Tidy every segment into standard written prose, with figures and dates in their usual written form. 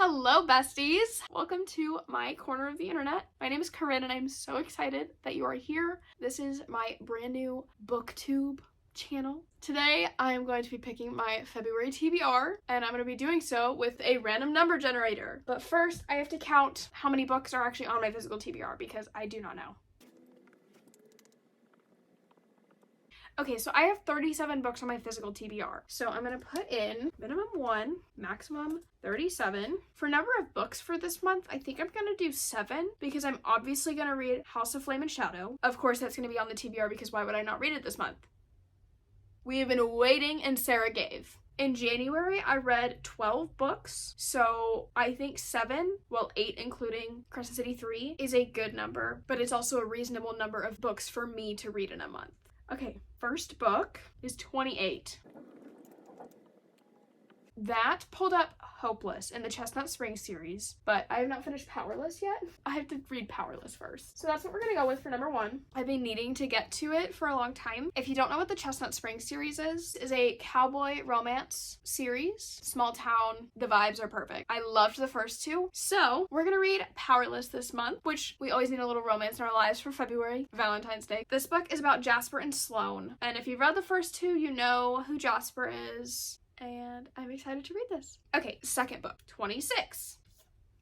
Hello, besties! Welcome to my corner of the internet. My name is Corinne and I'm so excited that you are here. This is my brand new booktube channel. Today I am going to be picking my February TBR and I'm going to be doing so with a random number generator. But first I have to count how many books are actually on my physical TBR because I do not know. Okay, so I have 37 books on my physical TBR. So I'm gonna put in minimum 1, maximum 37. For number of books for this month, I think I'm gonna do 7 because I'm obviously gonna read House of Flame and Shadow. Of course, that's gonna be on the TBR because why would I not read it this month? We have been waiting and Sarah gave. In January, I read 12 books, so I think 7, well 8 including Crescent City 3, is a good number, but it's also a reasonable number of books for me to read in a month. Okay, first book is 28. That pulled up Hopeless in the Chestnut Springs series, but I have not finished Powerless yet. I have to read Powerless first. So that's what we're gonna go with for number 1. I've been needing to get to it for a long time. If you don't know what the Chestnut Springs series is a cowboy romance series. Small town, the vibes are perfect. I loved the first 2. So we're gonna read Powerless this month, which we always need a little romance in our lives for February, Valentine's Day. This book is about Jasper and Sloane, and if you've read the first 2, you know who Jasper is. And I'm excited to read this. Okay, second book, 26.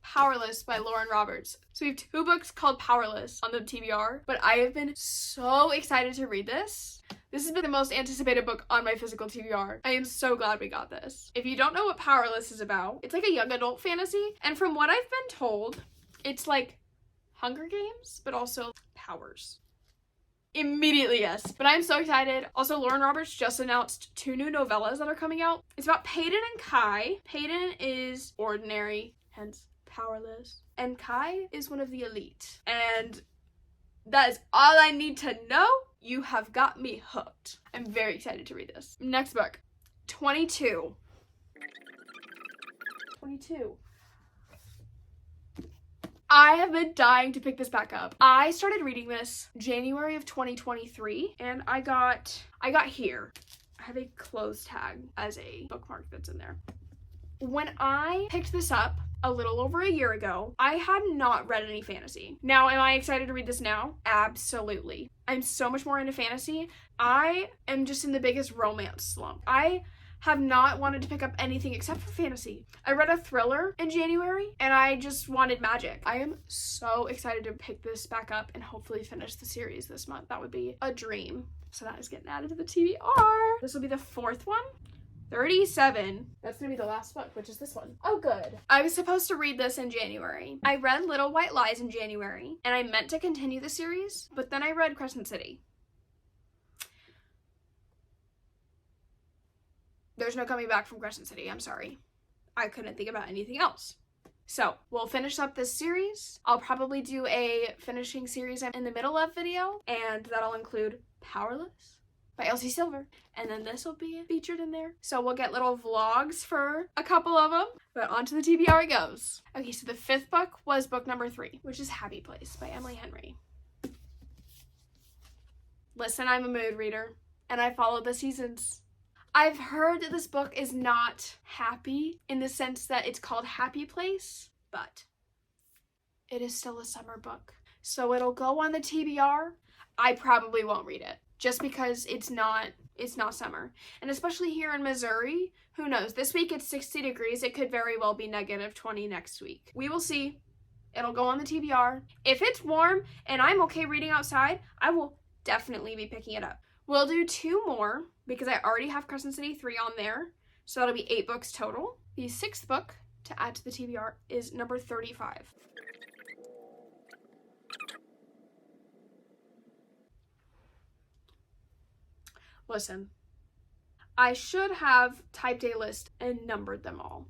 Powerless by Lauren Roberts. So we have 2 books called Powerless on the TBR, but I have been so excited to read this. This has been the most anticipated book on my physical TBR. I am so glad we got this. If you don't know what Powerless is about, it's like a young adult fantasy, and from what I've been told, it's like Hunger Games, but also powers. Immediately yes, but I'm so excited. Also, Lauren Roberts just announced 2 new novellas that are coming out. It's about Peyton and Kai. Peyton is ordinary, hence powerless, and Kai is one of the elite. And that is all I need to know. You have got me hooked. I'm very excited to read this. Next book, 22. 22. I have been dying to pick this back up. I started reading this January of 2023 and I got here. I have a close tag as a bookmark that's in there. When I picked this up a little over a year ago, I had not read any fantasy. Now, am I excited to read this now? Absolutely. I'm so much more into fantasy. I am just in the biggest romance slump. I have not wanted to pick up anything except for fantasy. I read a thriller in January and I just wanted magic. I am so excited to pick this back up and hopefully finish the series this month. That would be a dream. So that is getting added to the TBR. This will be the 4th one. 37. That's gonna be the last book, which is this one. Oh, good. I was supposed to read this in January. I read Little White Lies in January and I meant to continue the series, but then I read Crescent City. There's no coming back from Crescent City, I'm sorry. I couldn't think about anything else. So, we'll finish up this series. I'll probably do a finishing series I'm in the middle of video, and that'll include Powerless by Elsie Silver, and then this will be featured in there. So we'll get little vlogs for a couple of them, but onto the TBR it goes. Okay, so the 5th book was book number 3, which is Happy Place by Emily Henry. Listen, I'm a mood reader, and I follow the seasons. I've heard that this book is not happy in the sense that it's called Happy Place, but it is still a summer book. So it'll go on the TBR. I probably won't read it just because it's not summer. And especially here in Missouri, who knows? This week it's 60 degrees. It could very well be negative 20 next week. We will see. It'll go on the TBR. If it's warm and I'm okay reading outside, I will definitely be picking it up. We'll do 2 more because I already have Crescent City 3 on there. So that'll be 8 books total. The 6th book to add to the TBR is number 35. Listen, I should have typed a list and numbered them all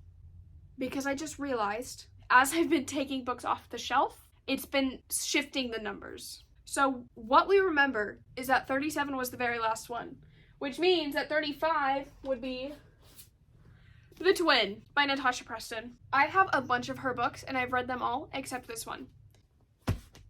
because I just realized as I've been taking books off the shelf, it's been shifting the numbers. So what we remember is that 37 was the very last one, which means that 35 would be The Twin by Natasha Preston. I have a bunch of her books and I've read them all except this one.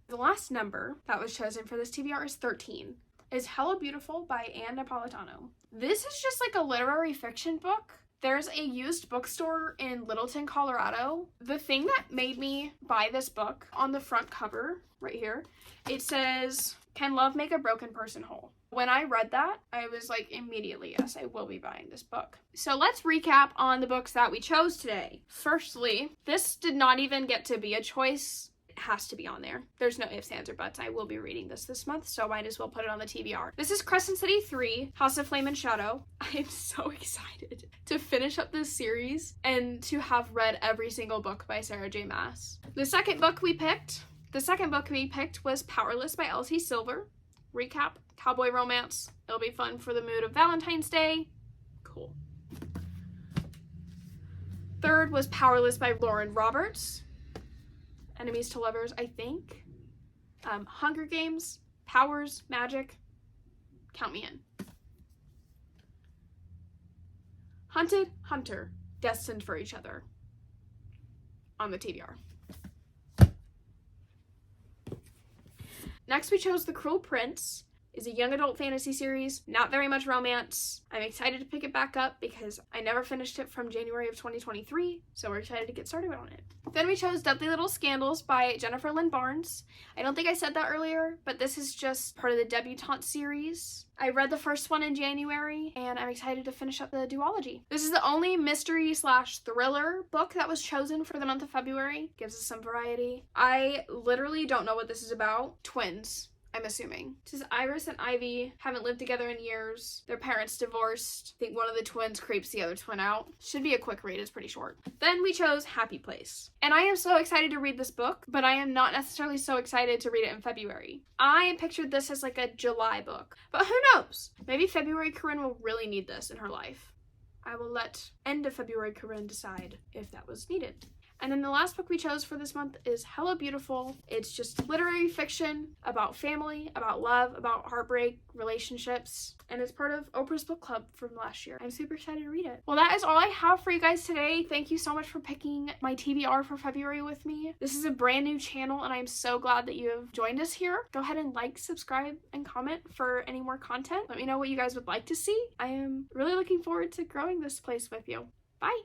The last number that was chosen for this TBR is 13. Is Hello Beautiful by Anne Napolitano. This is just like a literary fiction book There's a used bookstore in Littleton, Colorado. The thing that made me buy this book, on the front cover right here, it says, "Can love make a broken person whole?" When I read that, I was like, immediately, yes, I will be buying this book. So let's recap on the books that we chose today. Firstly, this did not even get to be a choice. It has to be on there. There's no ifs, ands, or buts. I will be reading this month, so I might as well put it on the TBR. This is Crescent City 3, House of Flame and Shadow. I am so excited to finish up this series and to have read every single book by Sarah J. Maas. The second book we picked was Powerless by Elsie Silver. Recap, cowboy romance. It'll be fun for the mood of Valentine's Day. Cool. Third was Powerless by Lauren Roberts. Enemies to lovers, I think. Hunger Games, powers, magic. Count me in. Hunted, Hunter, destined for each other. On the TBR. Next we chose The Cruel Prince. It's a young adult fantasy series, not very much romance. I'm excited to pick it back up because I never finished it from January of 2023, so we're excited to get started on it. Then we chose Deadly Little Scandals by Jennifer Lynn Barnes. I don't think I said that earlier, but this is just part of the Debutante series. I read the first one in January, and I'm excited to finish up the duology. This is the only mystery/thriller book that was chosen for the month of February. Gives us some variety. I literally don't know what this is about. Twins, I'm assuming. It says Iris and Ivy haven't lived together in years. Their parents divorced. I think one of the twins creeps the other twin out. Should be a quick read, it's pretty short. Then we chose Happy Place. And I am so excited to read this book, but I am not necessarily so excited to read it in February. I pictured this as like a July book, but who knows? Maybe February Corinne will really need this in her life. I will let end of February Corinne decide if that was needed. And then the last book we chose for this month is Hello Beautiful. It's just literary fiction about family, about love, about heartbreak, relationships, and it's part of Oprah's book club from last year. I'm super excited to read it. Well, that is all I have for you guys today. Thank you so much for picking my TBR for February with me. This is a brand new channel, and I'm so glad that you have joined us here. Go ahead and like, subscribe, and comment for any more content. Let me know what you guys would like to see. I am really looking forward to growing this place with you. Bye!